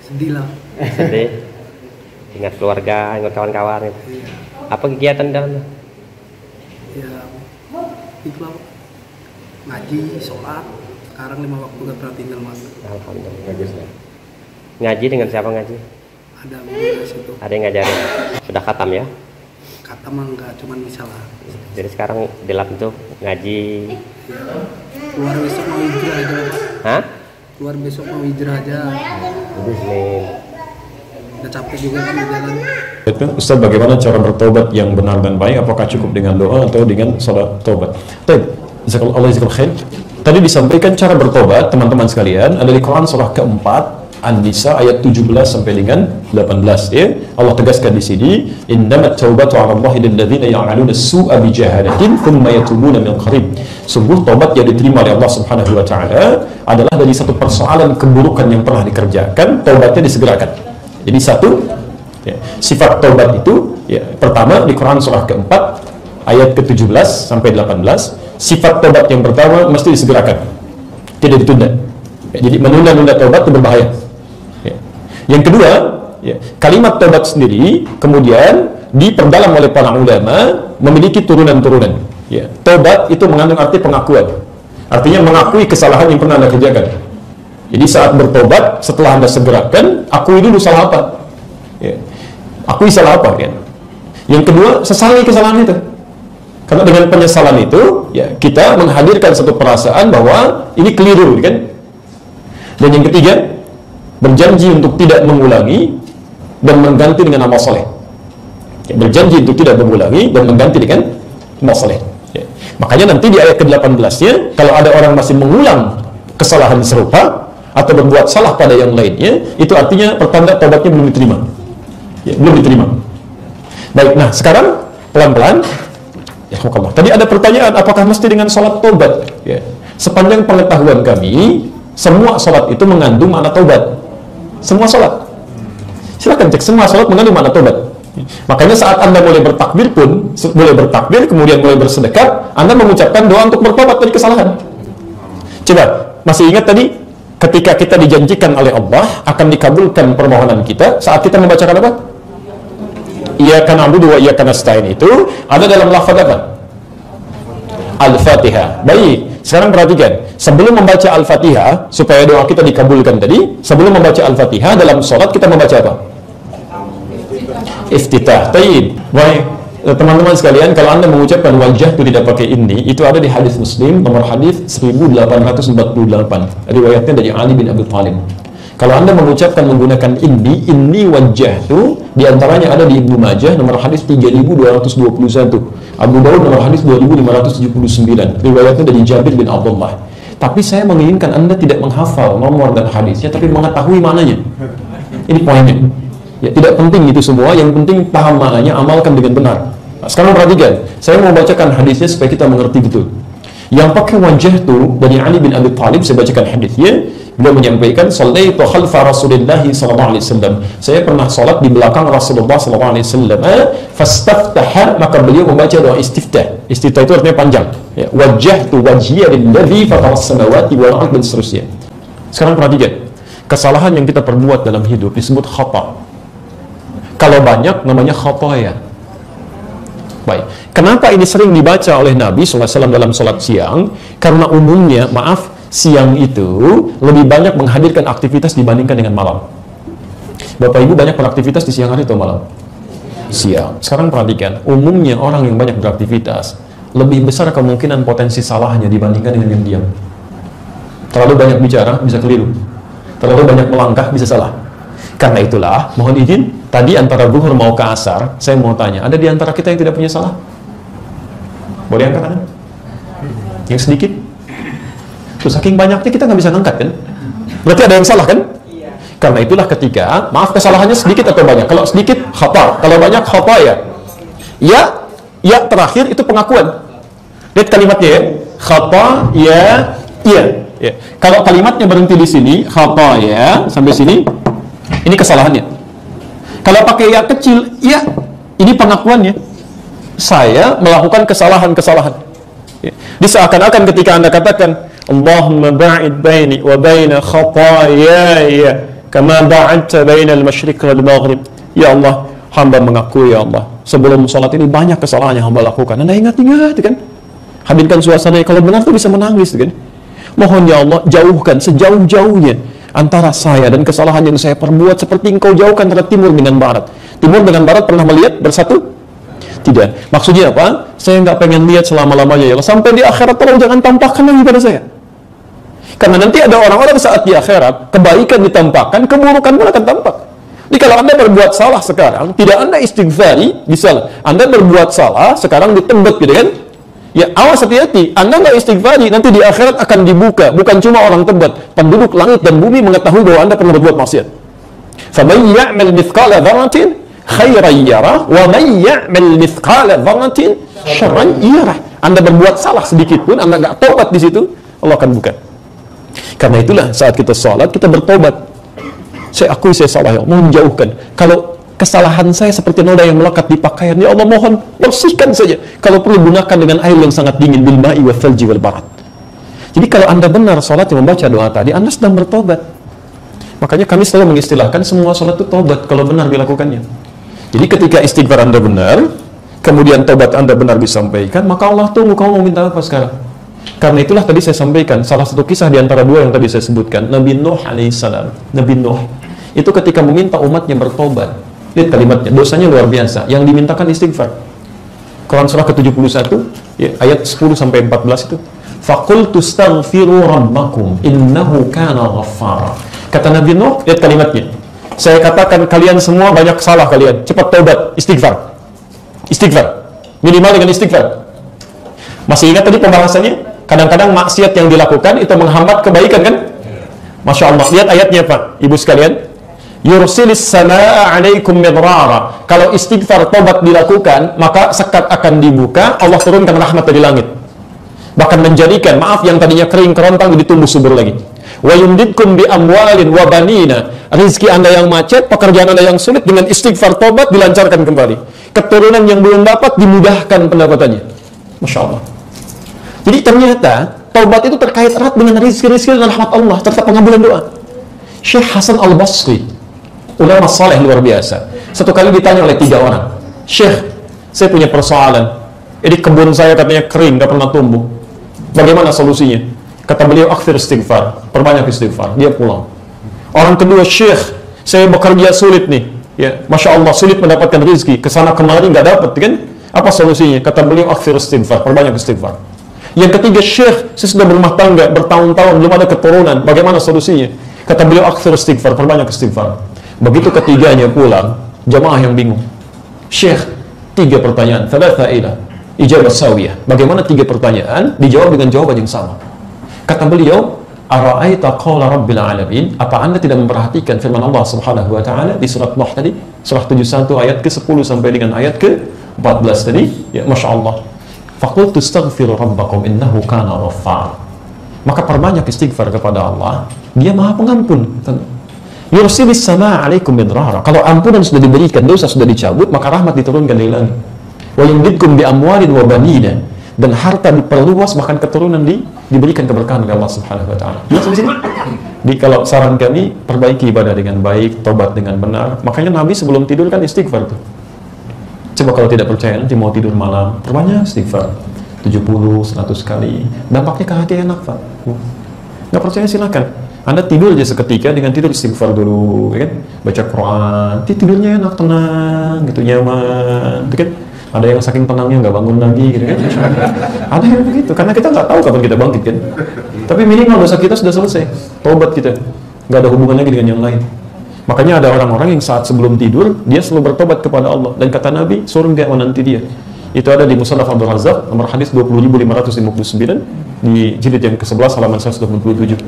Sedih lah. Sedih. Ingat keluarga, ingat kawan-kawan gitu. Iya. Apa kegiatan dalamnya? Ya itulah, ngaji, sholat. Sekarang 5 waktu gak pernah tinggal mas. Alhamdulillah bagus ya. Ngaji dengan siapa ngaji? Ada di situ. Ada yang ngajarin? Sudah khatam ya? Kata mah enggak, cuman misalnya. Jadi sekarang di lab itu ngaji. Ya. Keluar besok mau hijrah aja. Hah? Keluar besok mau hijrah aja. Bismillah. Udah capek juga kan di jalan. Ustaz, bagaimana cara bertobat yang benar dan baik? Apakah cukup dengan doa atau dengan salat tobat? Baik, Allah jazakallahu khair. Tadi disampaikan cara bertobat, teman-teman sekalian, ada di Quran surah keempat, An-Nisa ayat 17 sampai dengan 18 ya. Allah tegaskan di sini, innamat taubatu 'ala Allahi lil ladzina ya'maluna as-su'a bi jahalatin thumma yatubuna min qarib. Sungguh tobat yang diterima oleh Allah Subhanahu wa taala adalah dari satu persoalan keburukan yang pernah dikerjakan, tobatnya disegerakan. Jadi satu ya, sifat tobat itu ya, pertama di Quran surah keempat ayat ke-17 sampai 18, sifat tobat yang pertama mesti disegerakan, tidak ditunda ya, jadi menunda-nunda tobat itu berbahaya ya. Yang kedua ya, kalimat tobat sendiri kemudian diperdalam oleh para ulama memiliki turunan-turunan ya. Tobat itu mengandung arti pengakuan, artinya mengakui kesalahan yang pernah Anda kerjakan. Jadi saat bertobat, setelah Anda segerakan, akui dulu salah apa ya. Akui salah apa kan. Yang kedua, sesali kesalahan itu. Karena dengan penyesalan itu ya, kita menghadirkan satu perasaan bahwa ini keliru kan. Dan yang ketiga, berjanji untuk tidak mengulangi dan mengganti dengan amal soleh ya, berjanji untuk tidak mengulangi dan mengganti dengan amal soleh ya. Makanya nanti di ayat ke-18 nya, kalau ada orang masih mengulang kesalahan serupa atau berbuat salah pada yang lainnya, itu artinya pertanda tobatnya belum diterima ya, belum diterima. Baik, nah sekarang pelan-pelan ya, tadi ada pertanyaan apakah mesti dengan sholat tobat ya. Sepanjang pengetahuan kami, semua sholat itu mengandung makna tobat. Semua sholat, silakan cek, semua sholat mengandung makna tobat. Makanya saat Anda mulai bertakbir pun, mulai bertakbir kemudian mulai bersedekap, Anda mengucapkan doa untuk bertobat dari kesalahan. Coba, masih ingat tadi ketika kita dijanjikan oleh Allah akan dikabulkan permohonan kita saat kita membacakan apa? Iyyaka na'budu wa iyyaka nasta'in, itu ada dalam lafaz apa? Al-Fatihah. Baik, sekarang perhatikan, sebelum membaca Al-Fatihah supaya doa kita dikabulkan tadi, sebelum membaca Al-Fatihah dalam sholat kita membaca apa? Iftitah. Taib. Baik, teman-teman sekalian, kalau Anda mengucapkan wajah itu tidak pakai ini, itu ada di hadis Muslim nomor hadis 1848. Riwayatnya dari Ali bin Abi Thalib. Kalau Anda mengucapkan menggunakan ini wajah itu diantaranya ada di Ibnu Majah nomor hadis 3221, Abu Daud nomor hadis 2579. Riwayatnya dari Jabir bin Abdullah. Tapi saya menginginkan Anda tidak menghafal nomor dan hadisnya, tapi mengetahui maknanya. Ini poinnya. Ya, tidak penting itu semua, yang penting paham maknanya, amalkan dengan benar. Nah, sekarang perhatikan, saya mau bacakan hadisnya supaya kita mengerti betul. Yang pakai wajah itu dari Ali bin Abi Thalib, saya bacakan hadisnya. Beliau menyampaikan, "Shallaitu khalfa Rasulillah sallallahu alaihi wasallam." Saya pernah salat di belakang Rasulullah sallallahu alaihi wasallam. Fastaftaha, maka beliau membaca doa istiftah. Istiftah itu artinya panjang. Ya, wajjahtu wajhiya lilladzi fatara as-samawati wal ardh dan seterusnya. Sekarang perhatikan, kesalahan yang kita perbuat dalam hidup disebut khata. Kalau banyak namanya khataya. Baik, kenapa ini sering dibaca oleh Nabi SAW dalam sholat siang? Karena umumnya, maaf, siang itu lebih banyak menghadirkan aktivitas dibandingkan dengan malam. Bapak Ibu banyak beraktivitas di siang hari atau malam? Siang. Sekarang perhatikan, umumnya orang yang banyak beraktivitas lebih besar kemungkinan potensi salahnya dibandingkan dengan yang diam. Terlalu banyak bicara bisa keliru, terlalu banyak melangkah bisa salah. Karena itulah, mohon izin, tadi antara zuhur mau ke asar, saya mau tanya, ada di antara kita yang tidak punya salah? Boleh angkat tangan? Yang sedikit? Terus saking banyaknya kita nggak bisa ngangkat kan? Berarti ada yang salah kan? Karena itulah ketika, maaf kesalahannya sedikit atau banyak. Kalau sedikit, khata. Kalau banyak, khata ya. Ya terakhir itu pengakuan. Lihat kalimatnya ya. Khata, ya. Kalau kalimatnya berhenti di sini, khata ya, sampai sini, ini kesalahannya. Kalau pakai ya kecil, ya, ini pengakuannya. Saya melakukan kesalahan-kesalahan. Ya. Seakan-akan ketika Anda katakan, Allahumma ba'id baini wa baina khatayaya, kama ba'adta bainal masyriq wal maghrib. Ya Allah, hamba mengakui ya Allah, sebelum sholat ini banyak kesalahan yang hamba lakukan. Anda ingat-ingat kan? Hadirkan suasana kalau benar tuh bisa menangis kan? Mohon ya Allah, jauhkan sejauh-jauhnya antara saya dan kesalahan yang saya perbuat, seperti engkau jauhkan antara timur dengan barat. Timur dengan barat pernah melihat bersatu? Tidak. Maksudnya apa? Saya nggak pengen lihat selama-lamanya ya Allah. Sampai di akhirat tolong jangan tampakkan lagi pada saya. Karena nanti ada orang-orang saat di akhirat, kebaikan ditampakkan, keburukan pun akan tampak. Jadi kalau Anda berbuat salah sekarang, tidak Anda istighfari, bisa Anda berbuat salah, sekarang ditembak gitu kan? Ya awas, hati-hati. Anda nggak istighfari, nanti di akhirat akan dibuka. Bukan cuma orang tebet, penduduk langit dan bumi mengetahui bahwa Anda pernah berbuat maksiat. فَمَنْ يَعْمَلْ مِثْقَالَ ذَرَّةٍ خَيْرًا يَرَهُ وَمَنْ يَعْمَلْ مِثْقَالَ ذَرَّةٍ شَرًّا يَرَهُ. Anda berbuat salah sedikit pun, Anda nggak tobat di situ, Allah akan buka. Karena itulah saat kita sholat, kita bertobat. Saya akui saya salah ya Allah, mohon jauhkan. Kalau kesalahan saya seperti noda yang melekat di pakaian, ya Allah mohon bersihkan saja. Kalau perlu gunakan dengan air yang sangat dingin, bil ma'i wa thalji wal barat. Jadi kalau Anda benar sholat yang membaca doa tadi, Anda sedang bertobat. Makanya kami selalu mengistilahkan semua sholat itu tobat kalau benar dilakukannya. Jadi ketika istighfar Anda benar, kemudian tobat Anda benar disampaikan, maka Allah tunggu kamu mau minta apa sekarang. Karena itulah tadi saya sampaikan salah satu kisah di antara dua yang tadi saya sebutkan, Nabi Nuh alaihissalam. Nabi Nuh itu ketika meminta umatnya bertobat, lihat kalimatnya, dosanya luar biasa, yang dimintakan istighfar. Quran surah ke-71 ya, ayat 10 sampai 14 itu, faqultu astaghfiru rabbakum innahu kana ghaffara. Kata Nabi Nuh, lihat kalimatnya, saya katakan kalian semua banyak salah kalian, cepat taubat, istighfar. Istighfar, minimal dengan istighfar. Masih ingat tadi pembahasannya? Kadang-kadang maksiat yang dilakukan itu menghambat kebaikan kan? Masya Allah, lihat ayatnya Pak, ibu sekalian. Yursilis samaa alaikum midrara. Kalau istighfar tobat dilakukan, maka sekat akan dibuka, Allah turunkan rahmat dari langit. Bahkan menjadikan, maaf, yang tadinya kering kerontang jadi tumbuh subur lagi. Wa yumdidkum bi amwalin wa banina. Rizki Anda yang macet, pekerjaan Anda yang sulit, dengan istighfar tobat dilancarkan kembali. Keturunan yang belum dapat dimudahkan pendapatannya. Masya Allah. Jadi ternyata taubat itu terkait erat dengan rizki-rizki dan rahmat Allah serta pengabulan doa. Syekh Hasan Al-Basri, ulama saleh luar biasa, satu kali ditanya oleh 3 orang, Syekh, saya punya persoalan, jadi kebun saya katanya kering, gak pernah tumbuh, bagaimana solusinya? Kata beliau, akthir istighfar, perbanyak istighfar. Dia pulang. Orang kedua, Syekh, saya bekerja sulit nih, ya, Masya Allah, sulit mendapatkan rizki, kesana kemari gak dapat kan? Apa solusinya? Kata beliau, akthir istighfar, perbanyak istighfar. Yang ketiga, Syekh, saya sudah berumah tangga bertahun-tahun belum ada keturunan, bagaimana solusinya? Kata beliau, akthir istighfar, perbanyak istighfar. Begitu ketiganya pulang, jamaah yang bingung. Syekh, 3 pertanyaan, thalatha ila ijabah sawiyah. Bagaimana 3 pertanyaan dijawab dengan jawaban yang sama? Kata beliau, ara'aita qawla rabbil alamin. Apa Anda tidak memperhatikan firman Allah Subhanahu wa taala di surat Nuh tadi, surah 71 ayat ke-10 sampai dengan ayat ke-14 tadi? Ya, Masya Allah. Faqultu astaghfiru rabbakum innahu kana ghaffar. Maka perbanyak istighfar kepada Allah, Dia Maha Pengampun. Yursilis samaa alaikum midrara. Kalau ampunan sudah diberikan, dosa sudah dicabut, maka rahmat diturunkan dari langit. Wa yumdidkum bi amwalin wa banina. Dan harta diperluas, bahkan keturunan diberikan keberkahan oleh Allah Subhanahu wa taala. Jadi kalau saran kami, perbaiki ibadah dengan baik, tobat dengan benar. Makanya Nabi sebelum tidur kan istighfar tuh. Coba kalau tidak percaya, nanti mau tidur malam, perbanyak istighfar 70, 100 kali. Dampaknya ke hati enak, Pak. Nggak percaya silakan. Anda tidur aja seketika dengan tidur istighfar dulu, ya kan? Baca Quran, tidurnya enak, tenang, gitu, nyaman, gitu kan? Ada yang saking tenangnya nggak bangun lagi, gitu kan? Ada yang begitu, karena kita nggak tahu kapan kita bangkit, kan? Tapi minimal dosa kita sudah selesai, tobat kita, nggak ada hubungan lagi dengan yang lain. Makanya ada orang-orang yang saat sebelum tidur, dia selalu bertobat kepada Allah. Dan kata Nabi, surga menanti dia. Itu ada di Musnad Abdul Razzaq, nomor hadis 20.559, di jilid yang ke-11, halaman 127.